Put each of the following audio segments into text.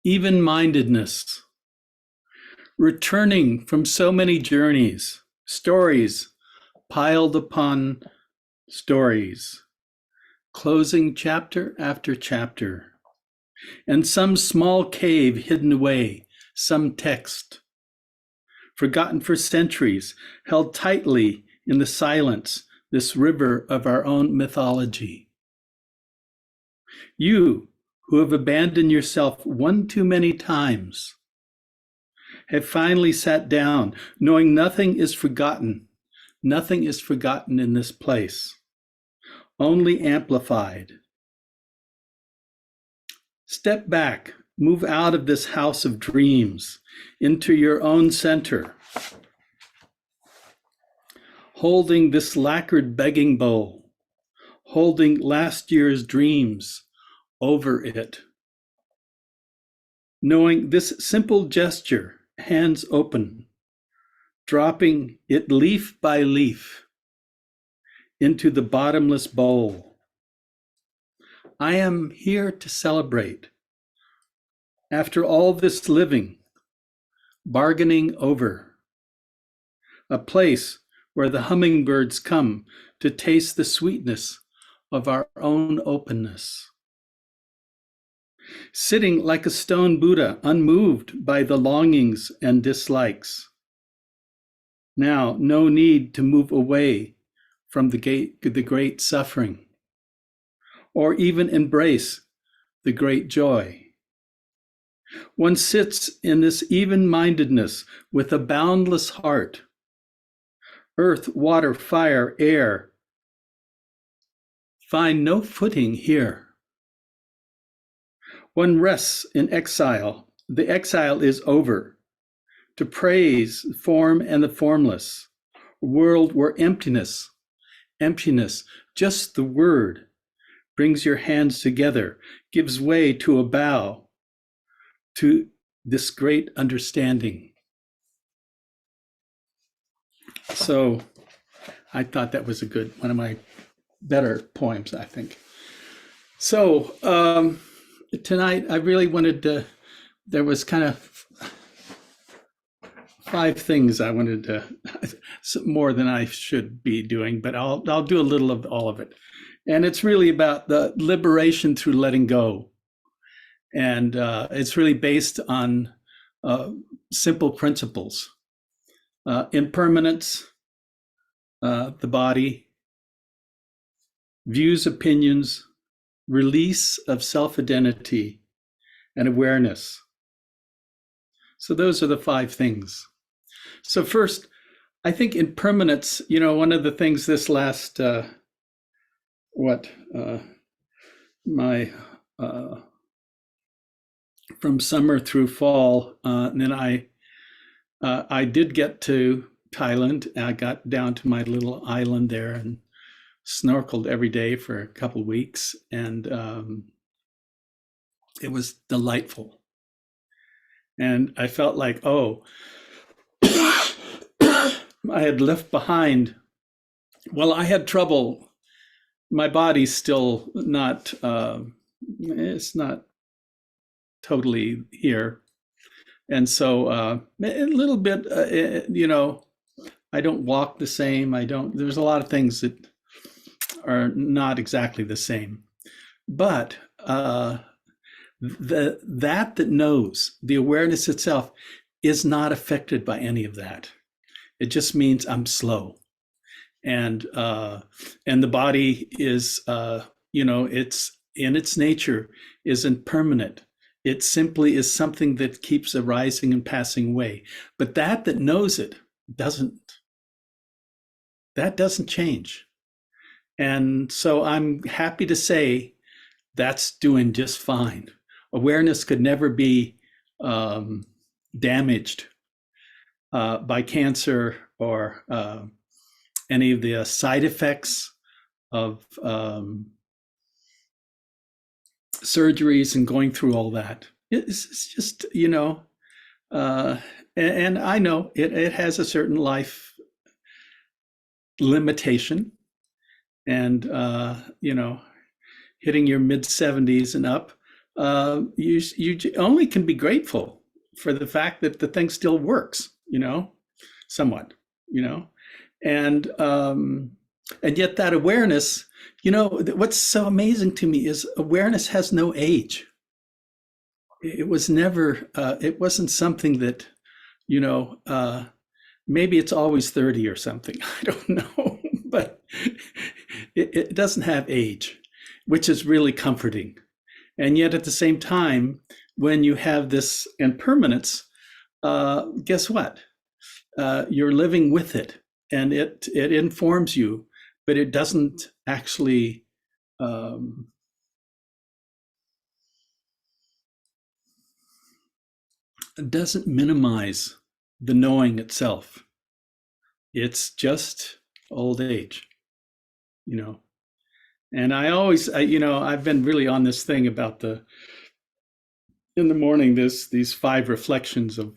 even-mindedness, returning from so many journeys, stories piled upon stories, closing chapter after chapter, and some small cave hidden away, some text, forgotten for centuries, held tightly in the silence, this river of our own mythology. You, who have abandoned yourself one too many times, have finally sat down, knowing nothing is forgotten. Nothing is forgotten in this place, only amplified. Step back, move out of this house of dreams into your own center, holding this lacquered begging bowl, holding last year's dreams over it, knowing this simple gesture, hands open, dropping it leaf by leaf into the bottomless bowl. I am here to celebrate. After all this living, bargaining over, a place where the hummingbirds come to taste the sweetness of our own openness. Sitting like a stone Buddha, unmoved by the longings and dislikes. Now, no need to move away from the great suffering, or even embrace the great joy. One sits in this even-mindedness with a boundless heart. Earth, water, fire, air find no footing here. One rests in exile. The exile is over. To praise form and the formless, a world where emptiness, just the word, brings your hands together, gives way to a bow, to this great understanding. So I thought that was one of my better poems, I think. So tonight I really wanted to, there was kind of 5 things I wanted to, more than I should be doing, but I'll do a little of all of it. And it's really about the liberation through letting go. And it's really based on simple principles. Impermanence, the body, views, opinions, release of self-identity, and awareness. So those are the 5 things. So first, I think impermanence, one of the things this last, from summer through fall, and then I did get to Thailand. I got down to my little island there and snorkeled every day for a couple of weeks, and it was delightful. And I felt like, I had left behind. Well, I had trouble. My body's still not, it's not totally here. And so a little bit, I don't walk the same. There's a lot of things that are not exactly the same. But that knows, the awareness itself is not affected by any of that. It just means I'm slow. And the body is, it's in its nature is impermanent. It simply is something that keeps arising and passing away. But that knows it doesn't change. And so I'm happy to say that's doing just fine. Awareness could never be damaged by cancer or any of the side effects of surgeries and going through all that. It's just, and I know it has a certain life limitation, and hitting your mid 70s and up, you only can be grateful for the fact that the thing still works, somewhat, you know, and um, and yet that awareness, what's so amazing to me is awareness has no age. It was never, it wasn't something that, you know, uh, maybe it's always 30 or something. I don't know, but it doesn't have age, which is really comforting. And yet at the same time, when you have this impermanence, guess what? You're living with it, and it informs you, but it doesn't actually um, it doesn't minimize the knowing itself. It's just old age, you know. And I've been really on this thing about in the morning, these five reflections of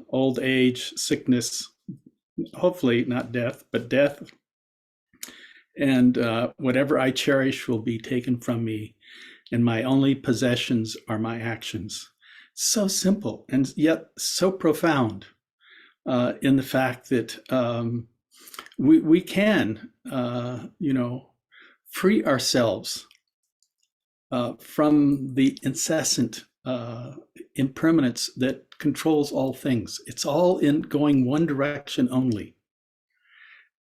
old age, sickness, hopefully not death, but death, and whatever I cherish will be taken from me, and my only possessions are my actions. So simple and yet so profound in the fact that we can, free ourselves from the incessant impermanence that controls all things. It's all in going one direction only.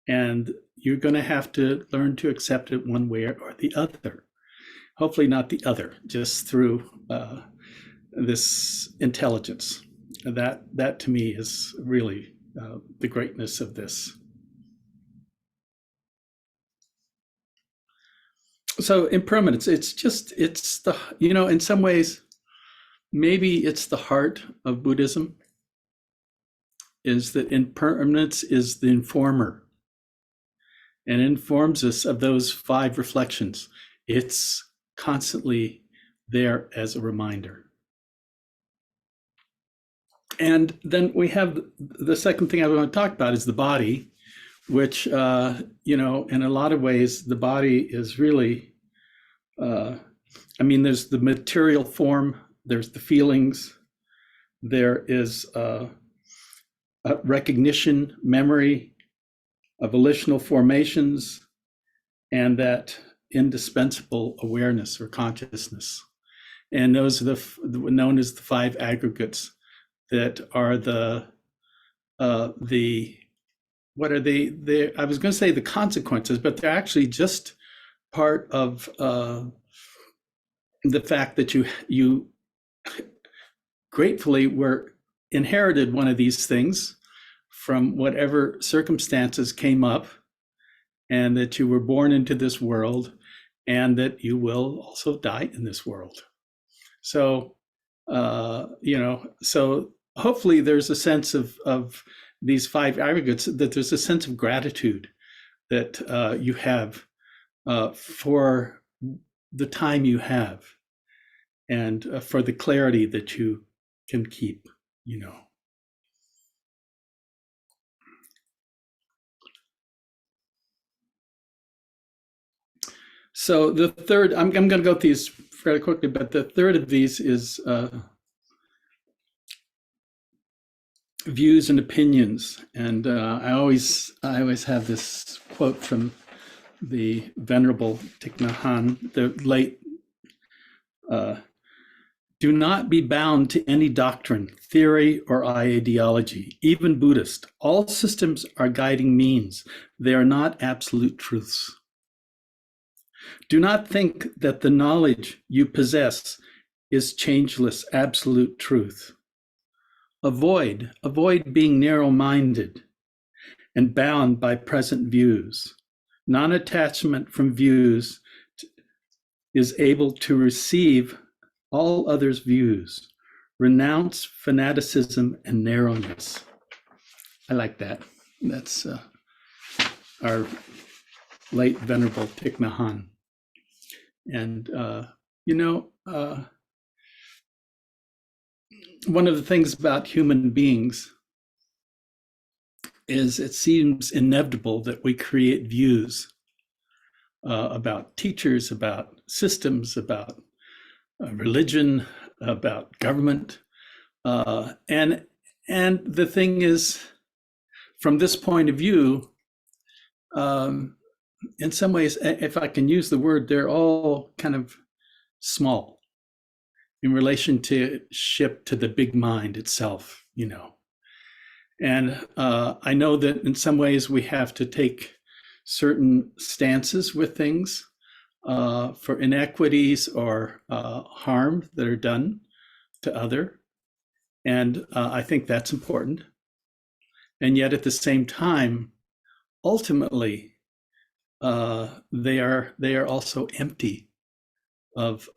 And you're going to have to learn to accept it one way or the other. Hopefully, not the other, just through this intelligence. That to me is really the greatness of this. So impermanence, it's the, in some ways, maybe it's the heart of Buddhism, is that impermanence is the informer and informs us of those five reflections. It's constantly there as a reminder. And then we have the second thing I want to talk about is the body, which, in a lot of ways, the body is really, there's the material form, there's the feelings, there is a recognition, memory, volitional formations, and that indispensable awareness or consciousness. And those are known as the five aggregates that are what are they? I was going to say the consequences, but they're actually just part of the fact that you gratefully were inherited one of these things from whatever circumstances came up, and that you were born into this world, and that you will also die in this world. So, so hopefully there's a sense of these five aggregates, that there's a sense of gratitude that you have for the time you have, and for the clarity that you can keep, So the third, I'm going to go through these fairly quickly, but the third of these is views and opinions. And I always have this quote from the Venerable Thich Nhat Hanh, the late, do not be bound to any doctrine, theory, or ideology, even Buddhist. All systems are guiding means. They are not absolute truths. Do not think that the knowledge you possess is changeless, absolute truth. Avoid being narrow-minded and bound by present views. Non-attachment from views is able to receive all others' views. Renounce fanaticism and narrowness. I like that. That's our late Venerable Thich Nhat Hanh. And, one of the things about human beings is it seems inevitable that we create views about teachers, about systems, about religion, about government, uh, and and the thing is, from this point of view, um, in some ways, if I can use the word, they're all kind of small in relationship to the big mind itself, you know. And I know that in some ways we have to take certain stances with things for inequities or harm that are done to other. And I think that's important. And yet at the same time, ultimately, they are also empty of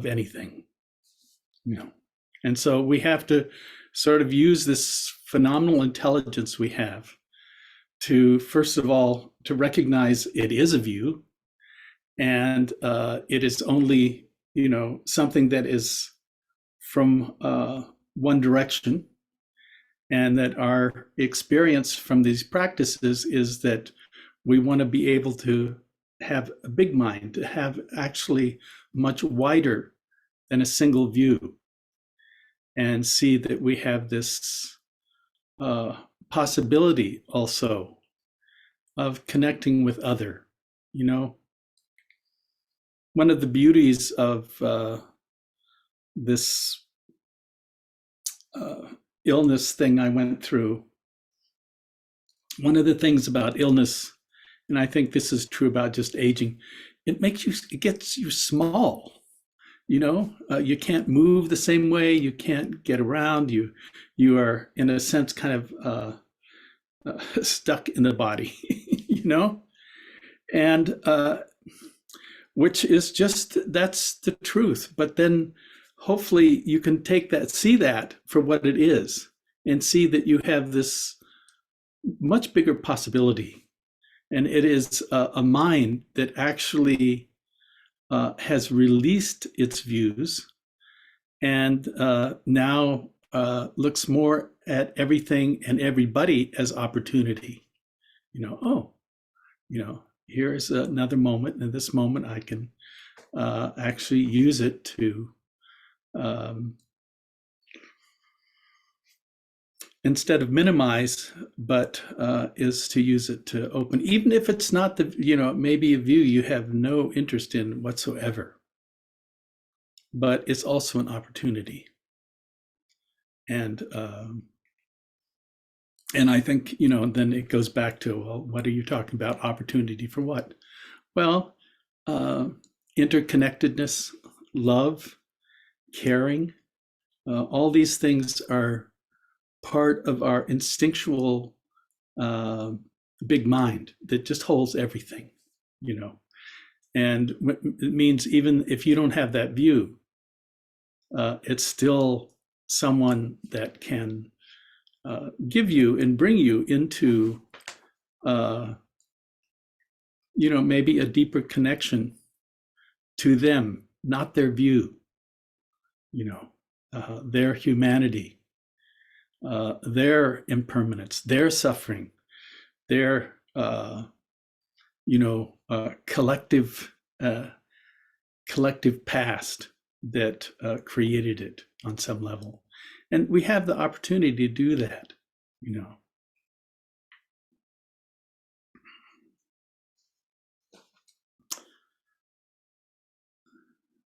anything, you know. And so we have to sort of use this phenomenal intelligence we have to, first of all, to recognize it is a view, and it is only, you know, something that is from one direction, and that our experience from these practices is that we want to be able to have a big mind, to have actually much wider than a single view, and see that we have this possibility also of connecting with other. You know, one of the beauties of this illness thing I went through, one of the things about illness, and I think this is true about just aging, it gets you small. You know, you can't move the same way. You can't get around. You are, in a sense, kind of stuck in the body. You know, and which is just, that's the truth. But then, hopefully, you can take that, see that for what it is, and see that you have this much bigger possibility, and it is a mind that actually has released its views, and now looks more at everything and everybody as opportunity. You know, oh, you know, here's another moment. In this moment, I can actually use it to, instead of minimize, but is to use it to open, even if it's not the, you know, maybe a view you have no interest in whatsoever, but it's also an opportunity. And I think, you know, then it goes back to, well, what are you talking about? Opportunity for what? Well, interconnectedness, love, caring, all these things are part of our instinctual big mind that just holds everything, you know. And it means even if you don't have that view, it's still someone that can give you and bring you into, you know, maybe a deeper connection to them, not their view, you know, their humanity, their impermanence, their suffering, their, you know, collective past that created it on some level. And we have the opportunity to do that, you know.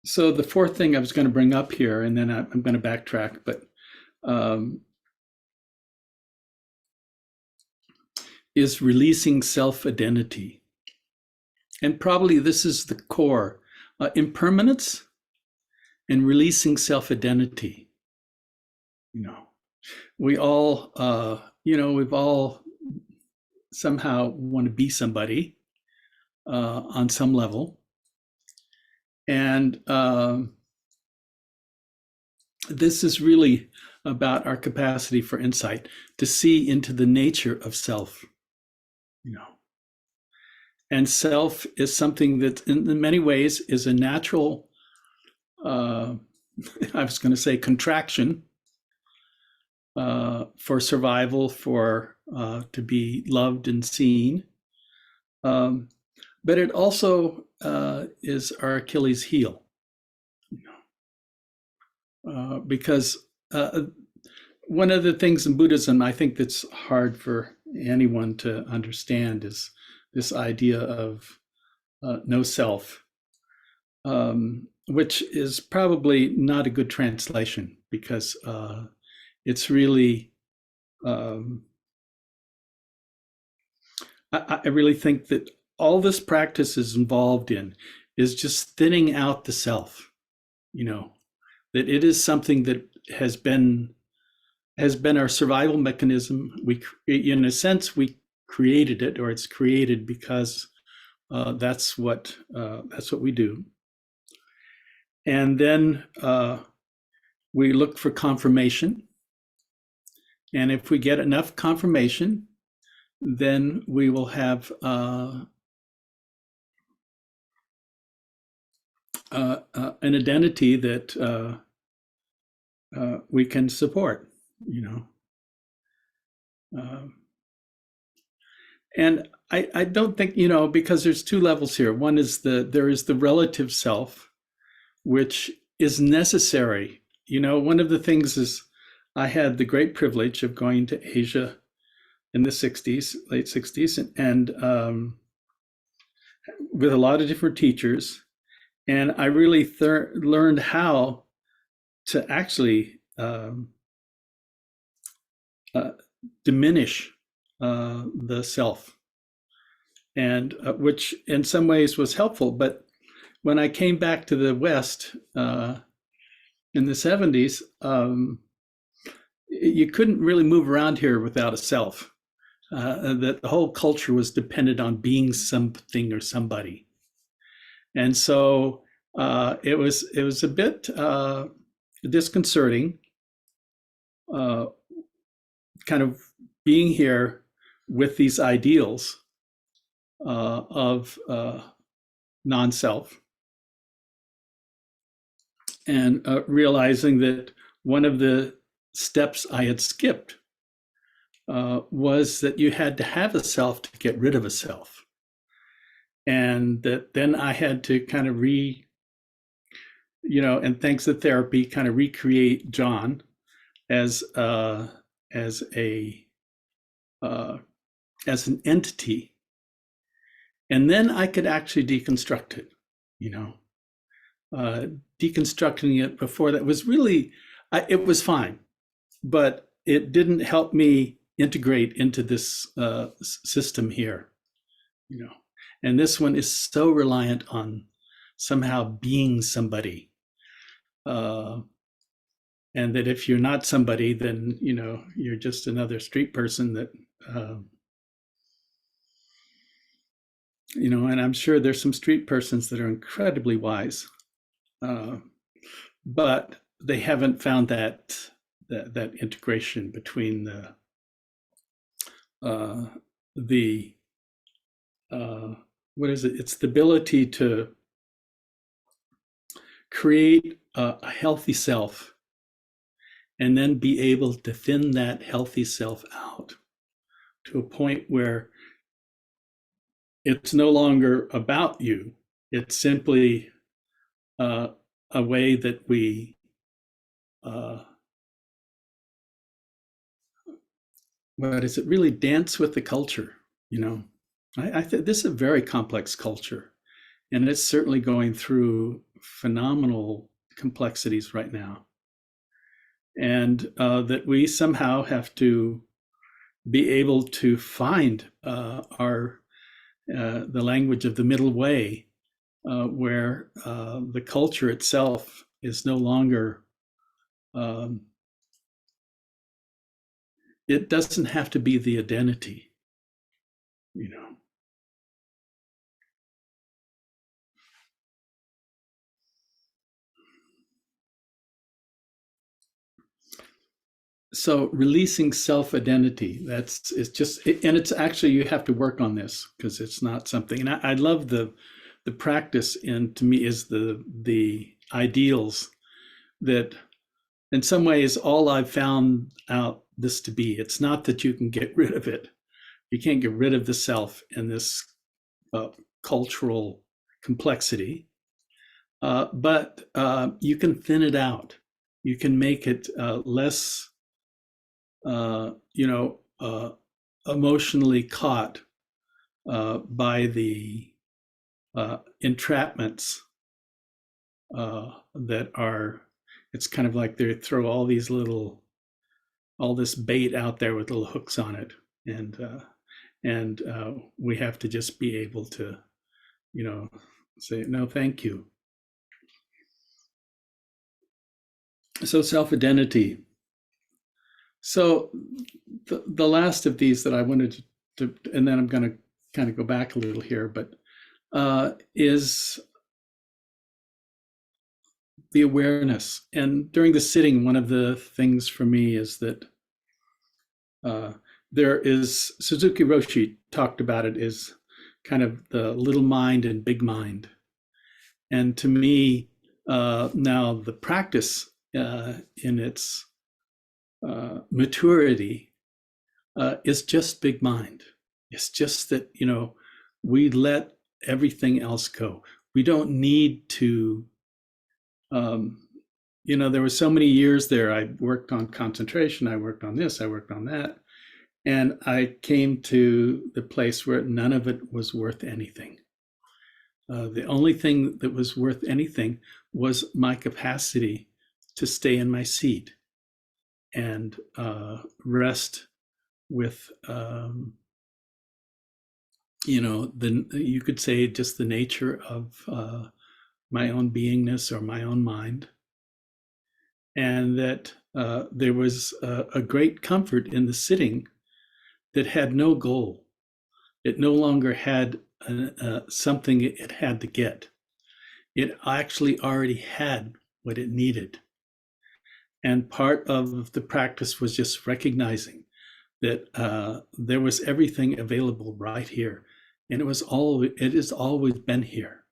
So the fourth thing I was going to bring up here, and then I'm going to backtrack, but is releasing self-identity. And probably this is the core, impermanence and releasing self-identity. You know, we all, you know, we've all somehow want to be somebody on some level. And this is really about our capacity for insight, to see into the nature of self, you know. And self is something that in many ways is a natural, I was going to say contraction, for survival, for to be loved and seen. But it also is our Achilles heel, because one of the things in Buddhism I think that's hard for anyone to understand is this idea of no self, which is probably not a good translation because it's really, um, I really think that all this practice is involved in is just thinning out the self, you know, that it is something that has been our survival mechanism. We, in a sense, we created it, or it's created because that's what we do. And then we look for confirmation, and if we get enough confirmation, then we will have an identity that we can support, you know. And I don't think, you know, because there's two levels here. One is there is the relative self, which is necessary. You know, one of the things is I had the great privilege of going to Asia in the 60s, late 60s, and with a lot of different teachers. And I really learned how to actually diminish the self, and which in some ways was helpful. But when I came back to the West in the 70s, you couldn't really move around here without a self. That the whole culture was dependent on being something or somebody. And so it was a bit disconcerting, kind of being here with these ideals of non-self, and realizing that one of the steps I had skipped was that you had to have a self to get rid of a self. And that then I had to kind of you know, and thanks to therapy, kind of recreate John as a as an entity, and then I could actually deconstruct it. You know, deconstructing it before that was really, it was fine, but it didn't help me integrate into this system here. You know, and this one is so reliant on somehow being somebody. And that if you're not somebody, then, you know, you're just another street person that, you know, and I'm sure there's some street persons that are incredibly wise, but they haven't found that integration between the what is it? It's the ability to create a healthy self and then be able to thin that healthy self out to a point where it's no longer about you. It's simply a way that we what is it, really dance with the culture, you know. I think this is a very complex culture, and it's certainly going through phenomenal complexities right now. And that we somehow have to be able to find our the language of the middle way, where the culture itself is no longer, it doesn't have to be the identity, you know. So releasing self-identity, it's just, and it's actually, you have to work on this because it's not something, and I love the practice, and to me is the ideals that in some ways all I've found out this to be. It's not that you can get rid of it. You can't get rid of the self in this cultural complexity, but you can thin it out. You can make it less, you know, emotionally caught by the entrapments that are. It's kind of like they throw all this bait out there with little hooks on it, and we have to just be able to, you know, say no, thank you. So self-identity. So the last of these that I wanted to, and then I'm going to kind of go back a little here, but is the awareness. And during the sitting, one of the things for me is that there is, Suzuki Roshi talked about it, is kind of the little mind and big mind. And to me, now the practice in its maturity is just big mind. It's just that, you know, we let everything else go. We don't need to, you know, there were so many years there. I worked on concentration. I worked on this. I worked on that. And I came to the place where none of it was worth anything. The only thing that was worth anything was my capacity to stay in my seat and rest with, you know, you could say just the nature of my own beingness or my own mind. And that there was a great comfort in the sitting that had no goal. It no longer had something it had to get. It actually already had what it needed. And part of the practice was just recognizing that there was everything available right here. And it has always been here.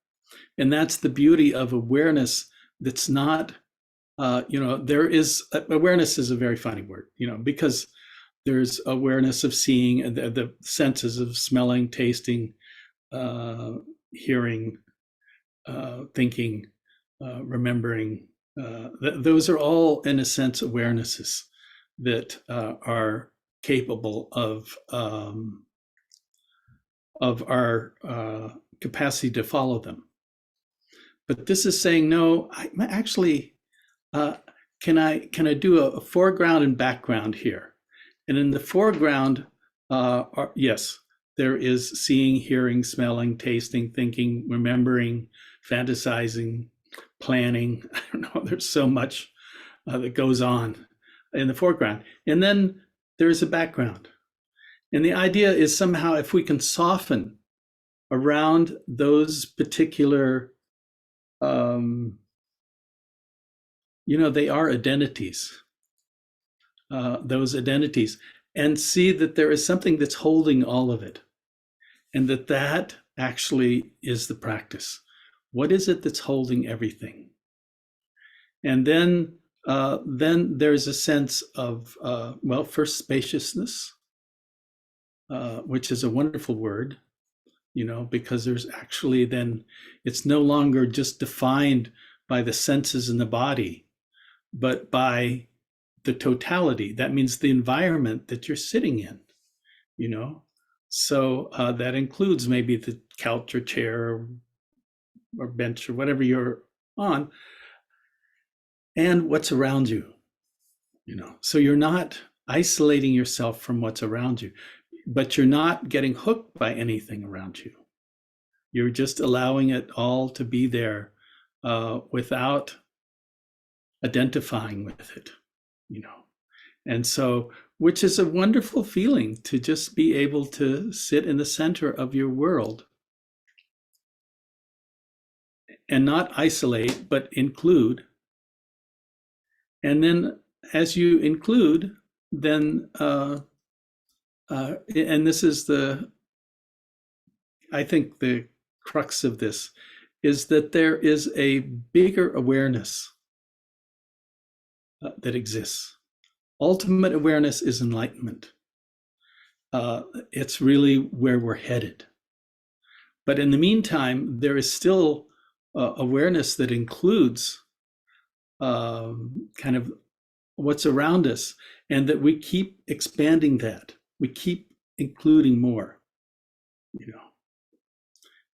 And that's the beauty of awareness. That's not, you know, awareness is a very funny word, you know, because there's awareness of seeing, the senses of smelling, tasting, hearing, thinking, remembering. Those are all, in a sense, awarenesses that are capable of our capacity to follow them. But this is saying, no, I actually, can I do a foreground and background here? And in the foreground, yes, there is seeing, hearing, smelling, tasting, thinking, remembering, fantasizing, planning. I don't know, there's so much that goes on in the foreground. And then there's a background. And the idea is somehow if we can soften around those particular, you know, they are identities. Those identities, and see that there is something that's holding all of it, and that actually is the practice. What is it that's holding everything? And then there's a sense of, well, first spaciousness, which is a wonderful word, you know, because there's actually then, it's no longer just defined by the senses in the body, but by the totality. That means the environment that you're sitting in, you know. So that includes maybe the couch or chair or bench or whatever you're on, and what's around you, you know. So you're not isolating yourself from what's around you, but you're not getting hooked by anything around you. You're just allowing it all to be there without identifying with it, you know. And so, which is a wonderful feeling, to just be able to sit in the center of your world and not isolate, but include. And then as you include, then, and this is I think the crux of this, is that there is a bigger awareness that exists. Ultimate awareness is enlightenment. It's really where we're headed. But in the meantime, there is still awareness that includes kind of what's around us, and that we keep expanding that. We keep including more, you know.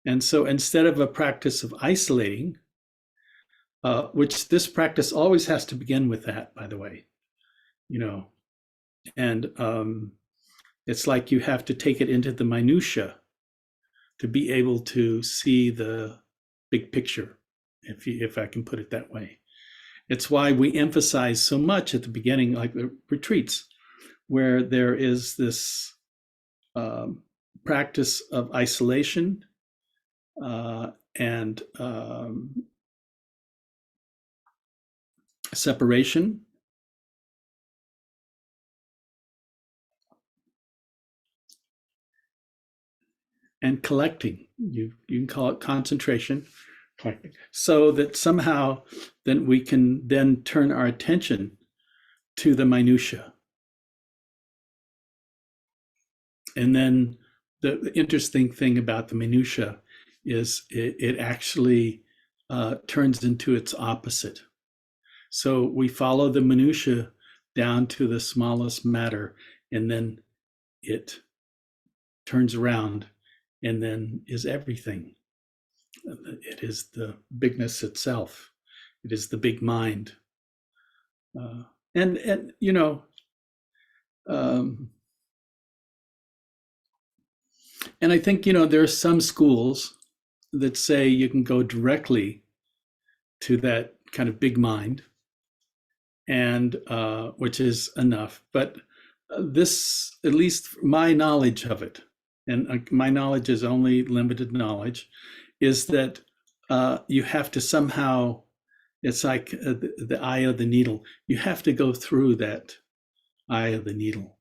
And so instead of a practice of isolating, which this practice always has to begin with that, by the way, you know, and it's like you have to take it into the minutia to be able to see the big picture, if I can put it that way. It's why we emphasize so much at the beginning, like the retreats, where there is this practice of isolation and separation. And collecting. You can call it concentration, so that somehow then we can then turn our attention to the minutia. And then the interesting thing about the minutia is it actually turns into its opposite. So we follow the minutia down to the smallest matter, and then it turns around and then is everything. It is the bigness itself. It is the big mind. And you know, and I think, you know, there are some schools that say you can go directly to that kind of big mind, and which is enough. But this, at least my knowledge of it, and my knowledge is only limited knowledge, is that you have to somehow, it's like the eye of the needle. You have to go through that eye of the needle.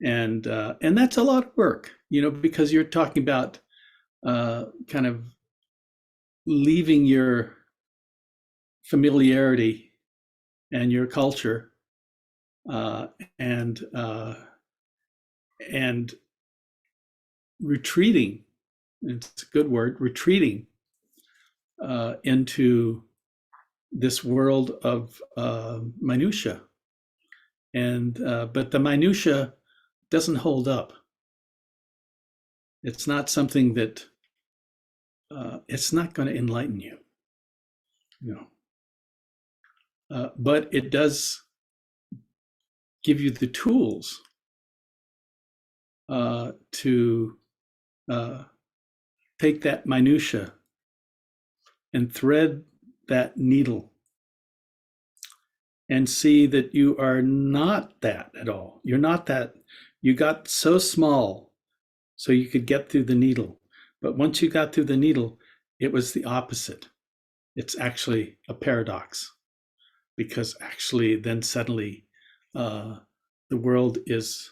And that's a lot of work, you know, because you're talking about kind of leaving your familiarity and your culture and retreating, it's a good word, retreating into this world of minutia. And but the minutia doesn't hold up. It's not something that it's not going to enlighten you, you know. But it does give you the tools to take that minutia and thread that needle and see that you are not that at all. You're not that. You got so small so you could get through the needle. But once you got through the needle, it was the opposite. It's actually a paradox, because actually then suddenly the world is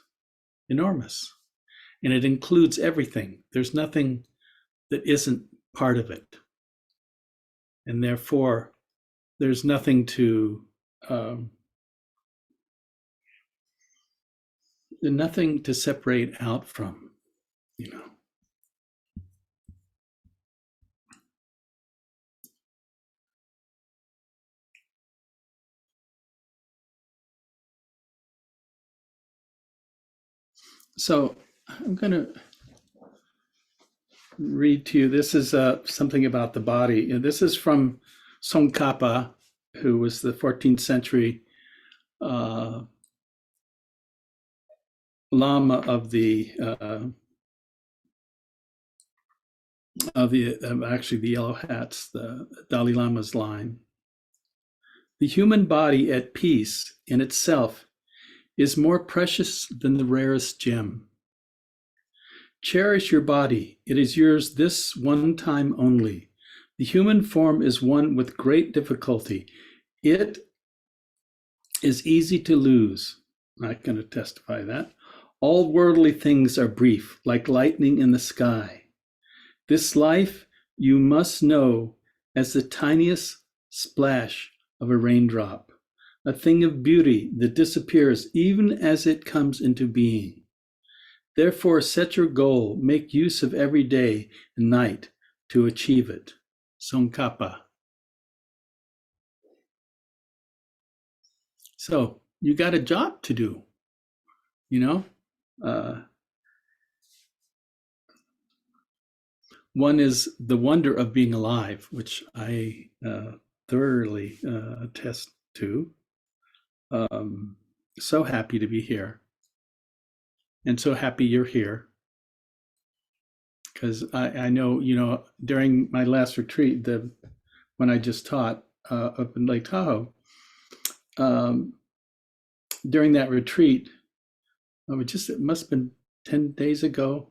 enormous, and it includes everything. There's nothing that isn't part of it. And therefore, there's nothing to separate out from, you know. So I'm going to read to you. This is something about the body. This is from Tsongkhapa, who was the 14th century Lama of the actually the Yellow Hats, the Dalai Lama's line. The human body at peace in itself is more precious than the rarest gem. Cherish your body. It is yours this one time only. The human form is won with great difficulty. It is easy to lose. I'm not going to testify that. All worldly things are brief, like lightning in the sky. This life you must know as the tiniest splash of a raindrop, a thing of beauty that disappears even as it comes into being. Therefore, set your goal, make use of every day and night to achieve it. Tsongkhapa. So you got a job to do, you know? Uh, One is the wonder of being alive, which I thoroughly attest to. Um, so happy to be here, and so happy you're here, because I know, during my last retreat, when I just taught up in Lake Tahoe, um, during that retreat, it must have been 10 days ago,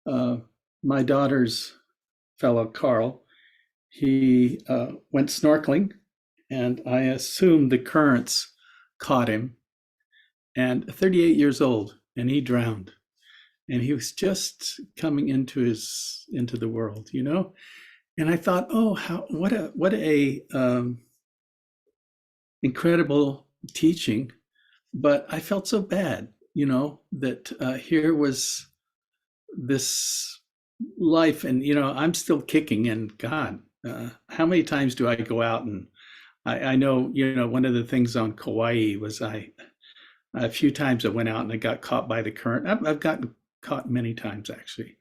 uh, my daughter's fellow Carl, he went snorkeling, and I assume the currents caught him, and 38 years old, and he drowned. And he was just coming into the world, And I thought, oh, what a incredible teaching. But I felt so bad, that here was this life, and I'm still kicking. And God, how many times do I go out and I know, one of the things on Kauai was a few times I went out and I got caught by the current. I've gotten caught many times, actually,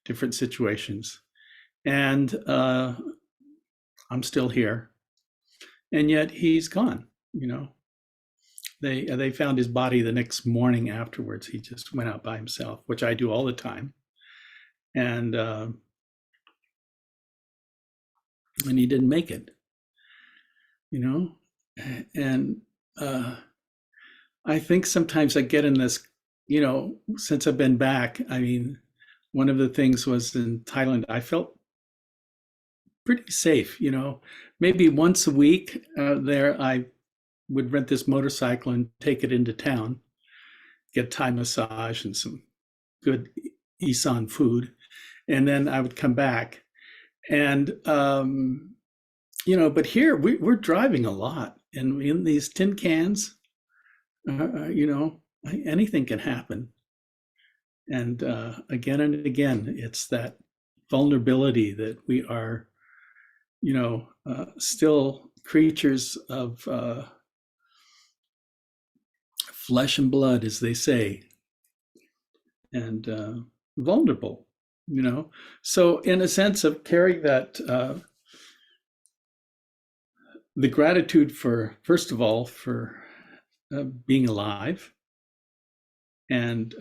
different situations. And I'm still here. And yet he's gone, They found his body the next morning afterwards. He just went out by himself, which I do all the time. And he didn't make it, And I think sometimes I get in this, since I've been back. I mean, one of the things was in Thailand, I felt pretty safe, Maybe once a week there, I would rent this motorcycle and take it into town, get Thai massage and some good Isan food. And then I would come back. And, but here we're driving a lot. And in these tin cans, anything can happen. And again and again, it's that vulnerability that we are, still creatures of flesh and blood, as they say, and vulnerable, So in a sense of carrying that, the gratitude for, first of all, for being alive. And,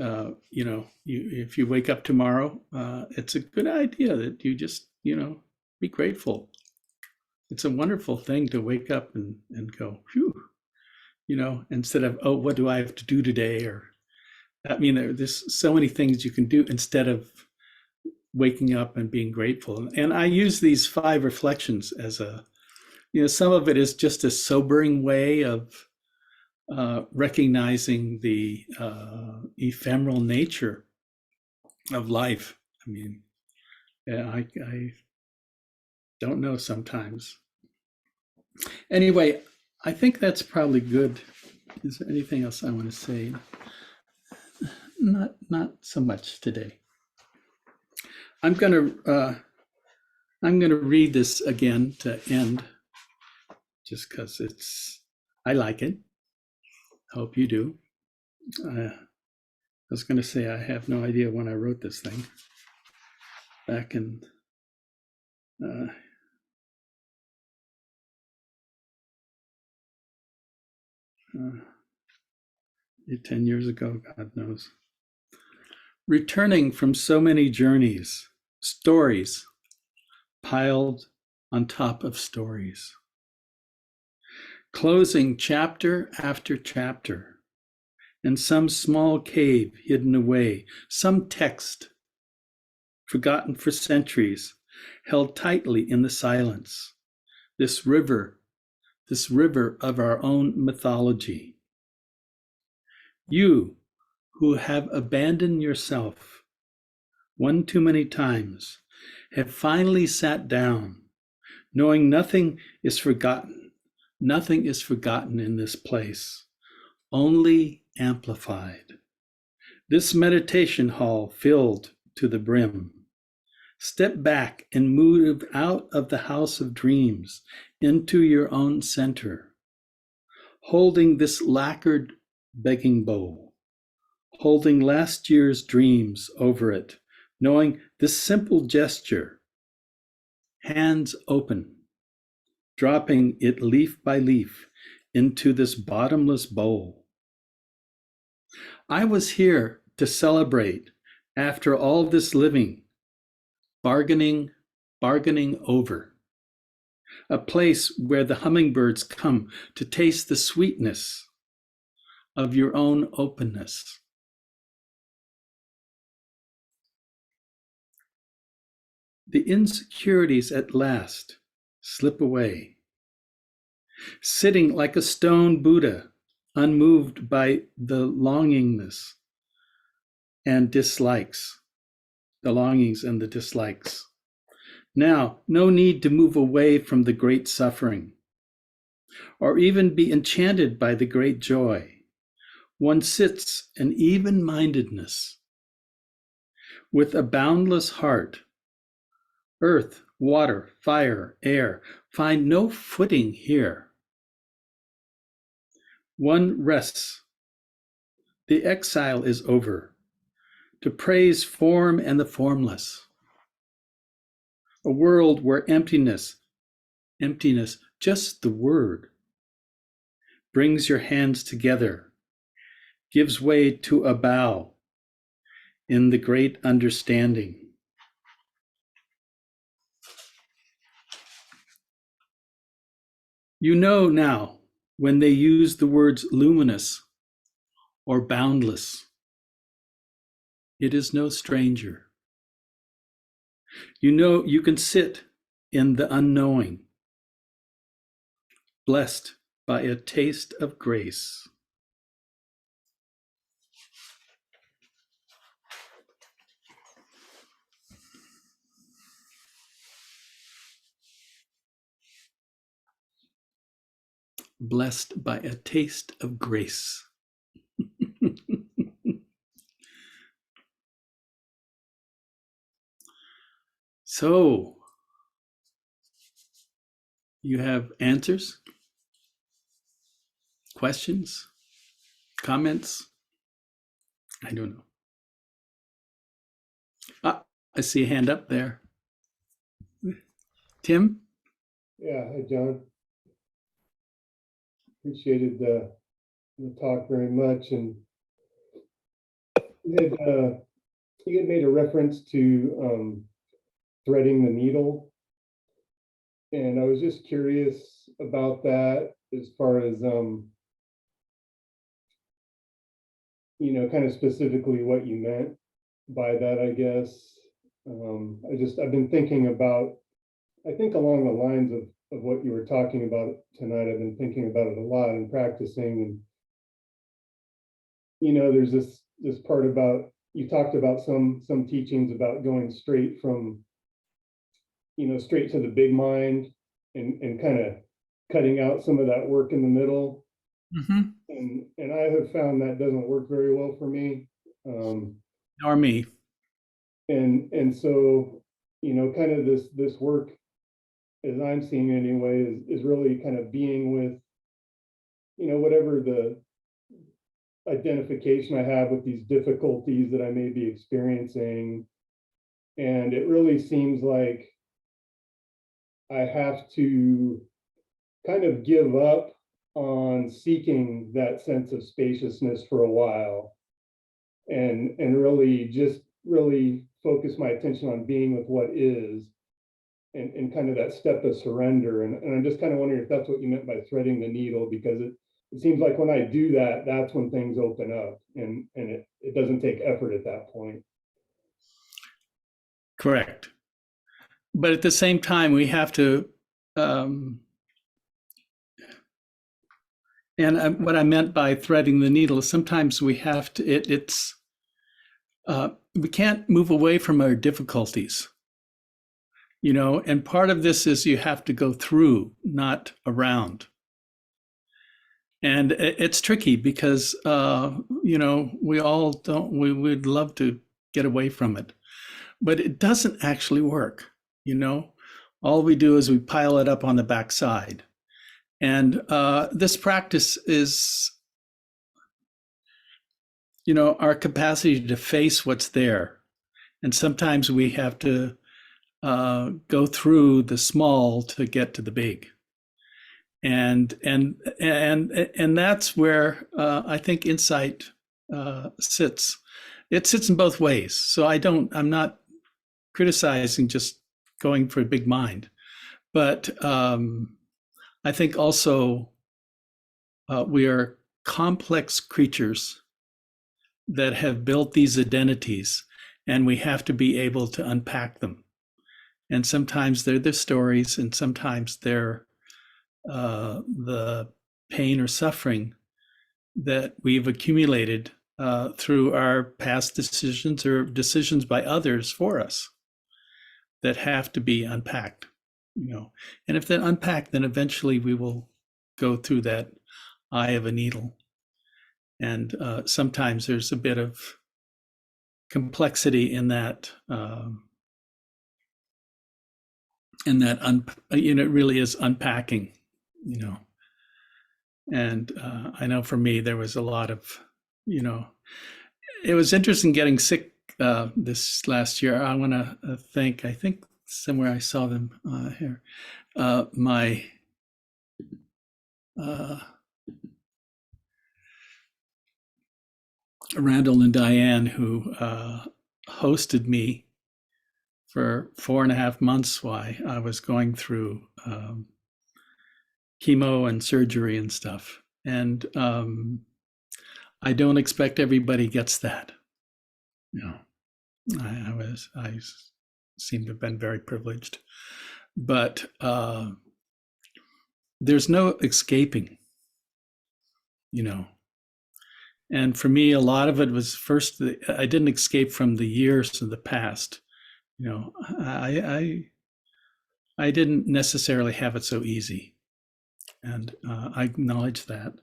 if you wake up tomorrow, it's a good idea that you just, be grateful. It's a wonderful thing to wake up and go, phew, instead of, oh, what do I have to do today? Or, I mean, there's so many things you can do instead of waking up and being grateful. And I use these 5 reflections as some of it is just a sobering way of recognizing the ephemeral nature of life. I mean, I don't know sometimes. Anyway, I think that's probably good. Is there anything else I want to say? Not so much today. I'm gonna read this again to end, just because I like it. Hope you do. I was going to say I have no idea when I wrote this thing. Back in 10 years ago, God knows. Returning from so many journeys, stories piled on top of stories. Closing chapter after chapter, in some small cave hidden away, some text, forgotten for centuries, held tightly in the silence. This river of our own mythology. You who have abandoned yourself one too many times have finally sat down, knowing nothing is forgotten. Nothing is forgotten in this place, only amplified. This meditation hall filled to the brim. Step back and move out of the house of dreams into your own center. holding this lacquered begging bowl, holding last year's dreams over it, knowing this simple gesture, hands open, dropping it leaf by leaf into this bottomless bowl. I was here to celebrate after all this living, bargaining over. A place where the hummingbirds come to taste the sweetness of your own openness. The insecurities at last slip away, sitting like a stone Buddha, unmoved by the longingness and dislikes, the longings and the dislikes. Now, no need to move away from the great suffering, or even be enchanted by the great joy. One sits in even-mindedness, with a boundless heart. Earth, water, fire, air find no footing here. One rests. The exile is over, to praise form and the formless. A world where emptiness, just the word, brings your hands together, gives way to a bow in the great understanding. You know now when they use the words luminous or boundless. It is no stranger. You know you can sit in the unknowing, blessed by a taste of grace. Blessed by a taste of grace. So, you have answers, questions, comments? I don't know. Ah, I see a hand up there. Tim? Yeah, hi, John. Appreciated the talk very much. And you had made a reference to threading the needle. And I was just curious about that as far as, kind of specifically what you meant by that, I guess. I've been thinking about, I think along the lines of what you were talking about tonight. I've been thinking about it a lot and practicing. And, there's this part about, you talked about some teachings about going straight from, straight to the big mind and kind of cutting out some of that work in the middle. Mm-hmm. And I have found that doesn't work very well for me. Nor me. And so, kind of this work, as I'm seeing anyway, is really kind of being with, whatever the identification I have with these difficulties that I may be experiencing. And it really seems like I have to kind of give up on seeking that sense of spaciousness for a while, and really focus my attention on being with what is, and kind of that step of surrender. And I'm just kind of wondering if that's what you meant by threading the needle, because it seems like when I do that, that's when things open up, and it doesn't take effort at that point. Correct. But at the same time, we have to, what I meant by threading the needle is sometimes we have to, we can't move away from our difficulties, and part of this is you have to go through, not around. And it's tricky because, we all don't, we would love to get away from it, but it doesn't actually work. All we do is we pile it up on the backside. And this practice is, you know, our capacity to face what's there. And sometimes we have to go through the small to get to the big. And that's where I think insight sits. It sits in both ways. So I'm not criticizing just going for a big mind, but I think also we are complex creatures that have built these identities, and we have to be able to unpack them. And sometimes they're the stories, and sometimes they're the pain or suffering that we've accumulated through our past decisions or decisions by others for us that have to be unpacked, you know. And if they're unpacked, then eventually we will go through that eye of a needle. And sometimes there's a bit of complexity in that. You know, it really is unpacking, you know. And I know for me, there was a lot of, you know, it was interesting getting sick this last year. I want to thank, I think somewhere I saw them here, my Randall and Diane, who hosted me for 4.5 months while I was going through chemo and surgery and stuff. And I don't expect everybody gets that. You know, I seem to have been very privileged, but there's no escaping, you know. And for me, a lot of it was first, I didn't escape from the years of the past. You know, I didn't necessarily have it so easy. And I acknowledge that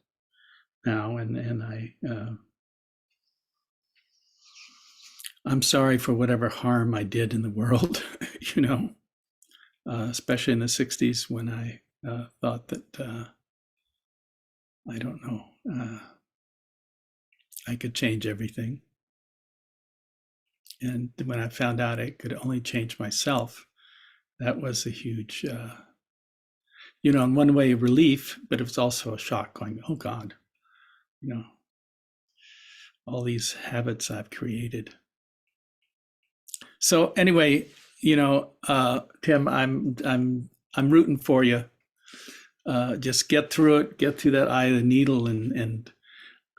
now. And I'm sorry for whatever harm I did in the world, you know, especially in the 60s when I thought that, I don't know, I could change everything. And when I found out I could only change myself, that was a huge, you know, in one way, relief, but it was also a shock going, oh God, you know, all these habits I've created. So anyway, you know, Tim, I'm rooting for you. Just get through it, get through that eye of the needle, and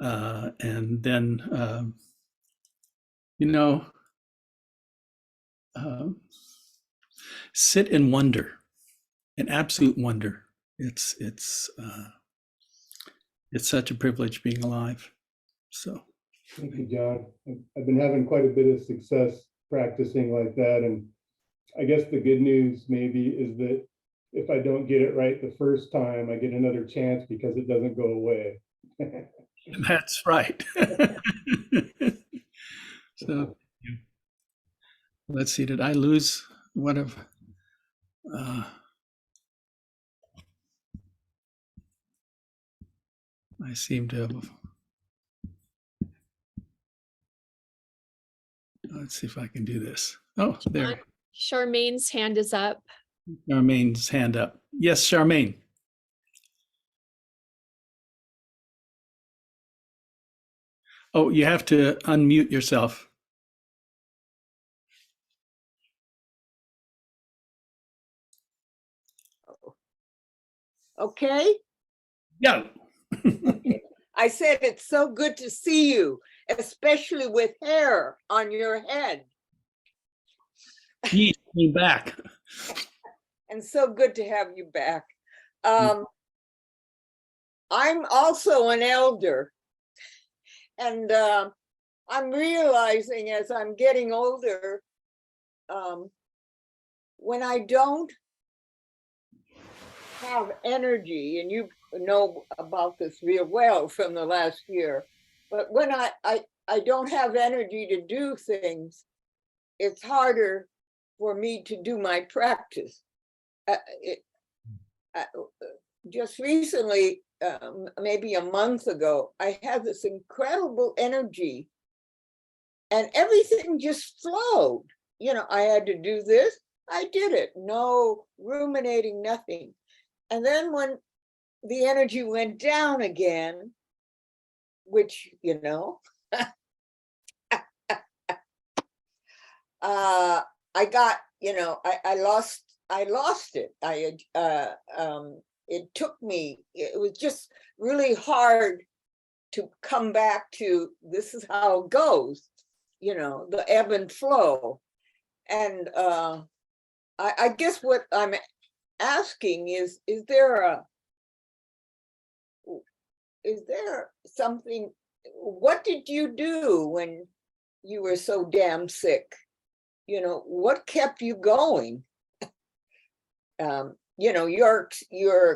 then you know, sit in wonder, in absolute wonder. It's such a privilege being alive. So thank you, John. I've been having quite a bit of success practicing like that. And I guess the good news maybe is that if I don't get it right the first time, I get another chance because it doesn't go away. that's right. So let's see, did I lose one of, I seem to have, let's see if I can do this. Oh, there. Charmaine's hand is up. Charmaine's hand up. Yes, Charmaine. Oh, you have to unmute yourself. Okay. Yeah. I said it's so good to see you, especially with hair on your head. He came back. And so good to have you back. I'm also an elder. And I'm realizing as I'm getting older, when I don't have energy, and you know about this real well from the last year, but when I don't have energy to do things, it's harder for me to do my practice. just recently, maybe a month ago, I had this incredible energy and everything just flowed. You know, I had to do this, I did it, no ruminating, nothing. And then when the energy went down again, which, you know, I got, you know, I lost it. It took me, it was just really hard to come back to, this is how it goes, you know, the ebb and flow. And I guess what I'm asking is there something, what did you do when you were so damn sick? You know, what kept you going? You know, you're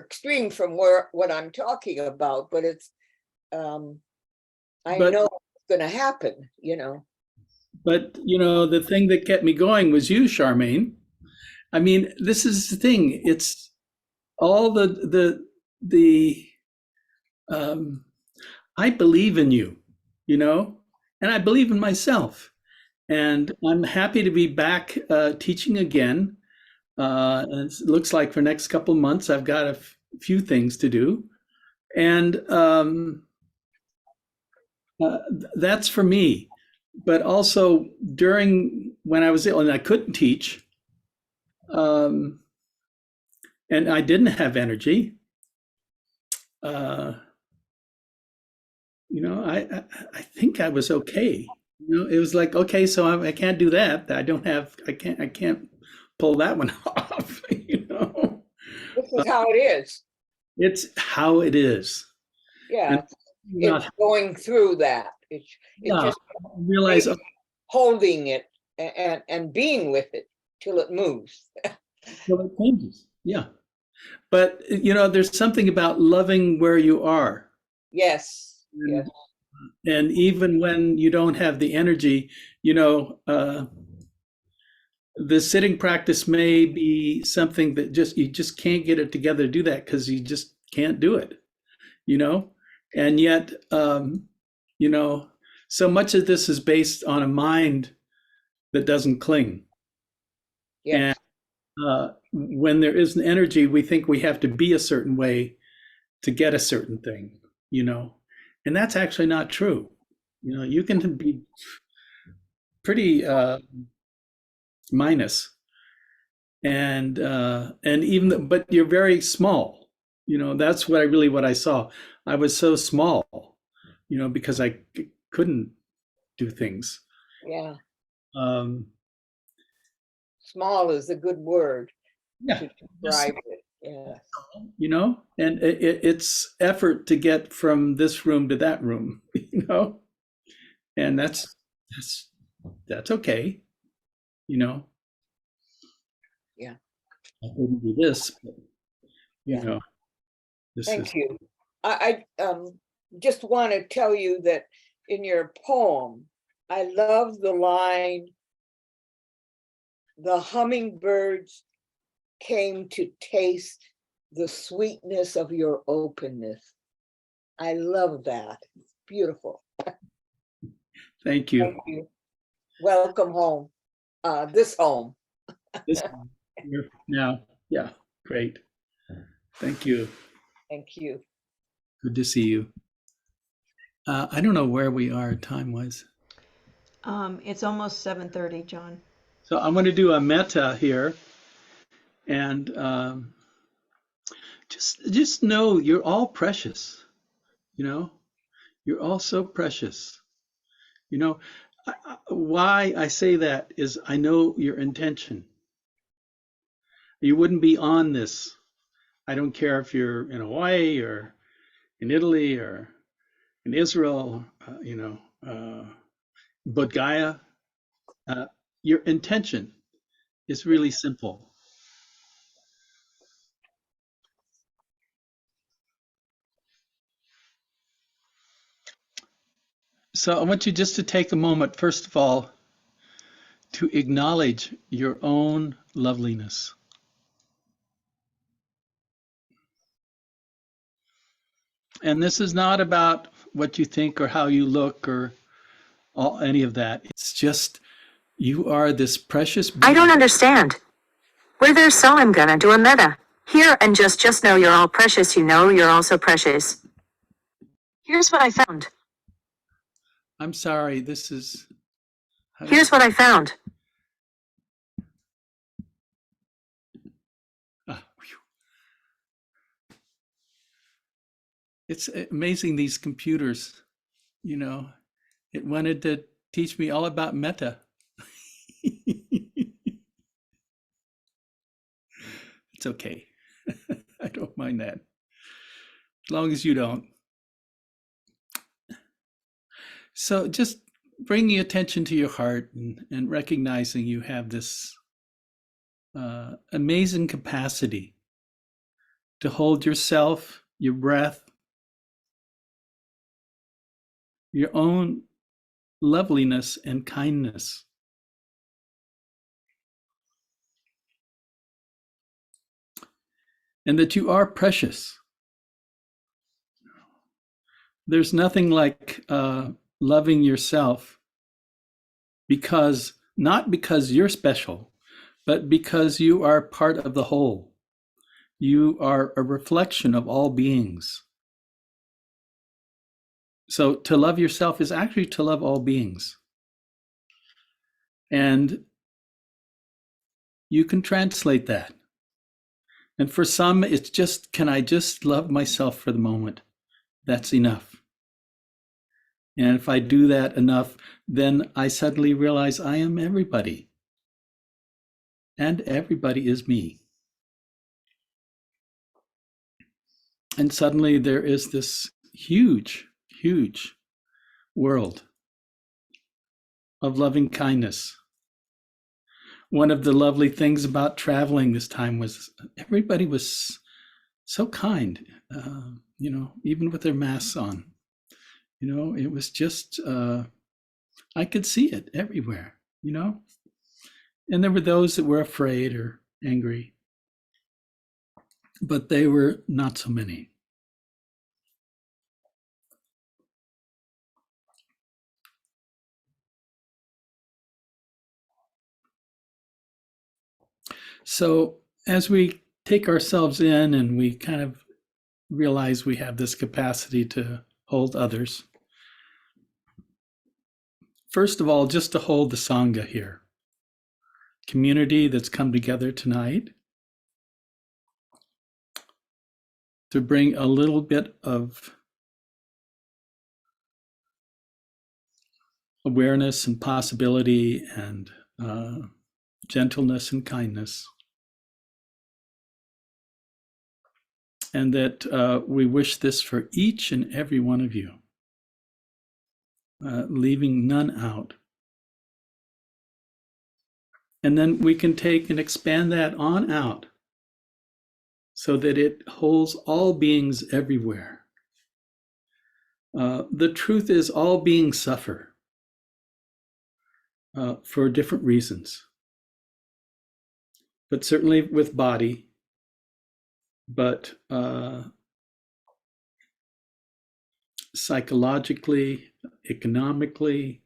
extreme from what I'm talking about, but it's, I But know it's gonna happen, you know. but you know, the thing that kept me going was you, Charmaine. I mean, this is the thing. It's all the I believe in you, you know, and I believe in myself. And I'm happy to be back teaching again. And it looks like for next couple months, I've got a few things to do. And that's for me. But also during when I was ill and I couldn't teach, um, and I didn't have energy, uh, you know, I think I was okay. You know, it was like, okay, so I can't do that. I can't pull that one off, you know. This is how it is. It's how it is. Yeah, And it's not, going through that. It's yeah, just realize, maybe holding it and being with it till it moves. well, it changes. Yeah. But, you know, there's something about loving where you are. Yes, yes, And, and even when you don't have the energy, you know, the sitting practice may be something that you just can't get it together to do that because you just can't do it, you know? And yet, you know, so much of this is based on a mind that doesn't cling. yes, And when there isn't energy, we think we have to be a certain way to get a certain thing, you know? And that's actually not true. You know, you can be pretty minus and even but you're very small, you know. That's what I saw. I was so small, you know, because I couldn't do things. yeah. um Small is a good word yeah, to just, describe it. Yes, you know, and it's effort to get from this room to that room, you know. And that's that's okay, you know. yeah, I couldn't do this, but you yeah. know, this is Thank you. I just want to tell you that in your poem, I love the line, the hummingbirds came to taste the sweetness of your openness. I love that. It's beautiful. thank you. Thank you. Welcome home. This home. This here now, yeah, great. Thank you. Thank you. Good to see you. I don't know where we are time-wise. It's almost 7:30, John. So I'm going to do a metta here, and just know you're all precious. You know, you're all so precious. You know, why I say that is I know your intention. You wouldn't be on this. I don't care if you're in Hawaii or in Italy or in Israel, you know, Bodh Gaya. Uh, your intention is really simple. So I want you just to take a moment, first of all, to acknowledge your own loveliness. And this is not about what you think or how you look or any of that. It's just you are this precious being. I don't understand. Where there's so I'm gonna do a meta. Here and just know you're all precious, you know you're also precious. Here's what I found. I'm sorry, this is. Here's what I found. It's amazing, these computers, it wanted to teach me all about meta. It's okay. I don't mind that. As long as you don't. So just bringing attention to your heart and recognizing you have this amazing capacity to hold yourself, your breath, your own loveliness and kindness. And that you are precious. There's nothing like loving yourself not because you're special, but because you are part of the whole. You are a reflection of all beings. So to love yourself is actually to love all beings. And you can translate that. And for some, it's just, can I just love myself for the moment? That's enough. And if I do that enough, then I suddenly realize I am everybody. And everybody is me. And suddenly there is this huge, huge world of loving kindness. One of the lovely things about traveling this time was everybody was so kind, even with their masks on. It was just, I could see it everywhere, And there were those that were afraid or angry, but they were not so many. So as we take ourselves in and we kind of realize we have this capacity to hold others, first of all, just to hold the Sangha here, community that's come together tonight, to bring a little bit of awareness and possibility and gentleness and kindness. And that we wish this for each and every one of you, leaving none out. And then we can take and expand that on out so that it holds all beings everywhere. The truth is all beings suffer for different reasons, but certainly with body, but psychologically, economically,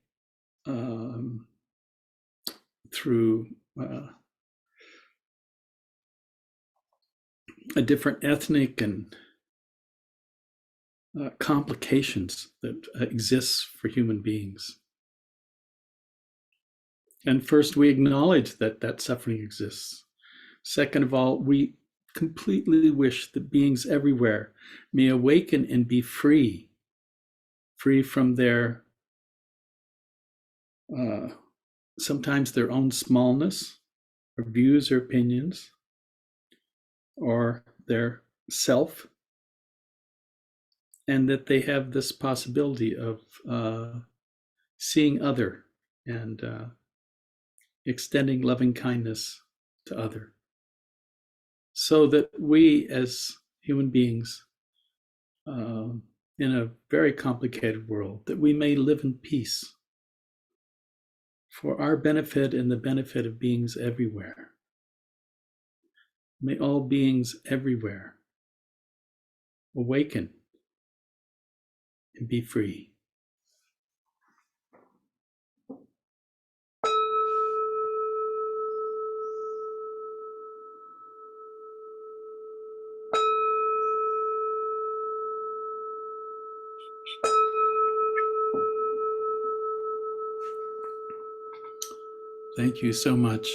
through a different ethnic and complications that exists for human beings. And first, we acknowledge that that suffering exists. Second of all, we completely wish that beings everywhere may awaken and be free from their, sometimes their own smallness, or views or opinions, or their self, and that they have this possibility of seeing other and extending loving kindness to other, so that we as human beings in a very complicated world, that we may live in peace for our benefit and the benefit of beings everywhere. May all beings everywhere awaken and be free. Thank you so much.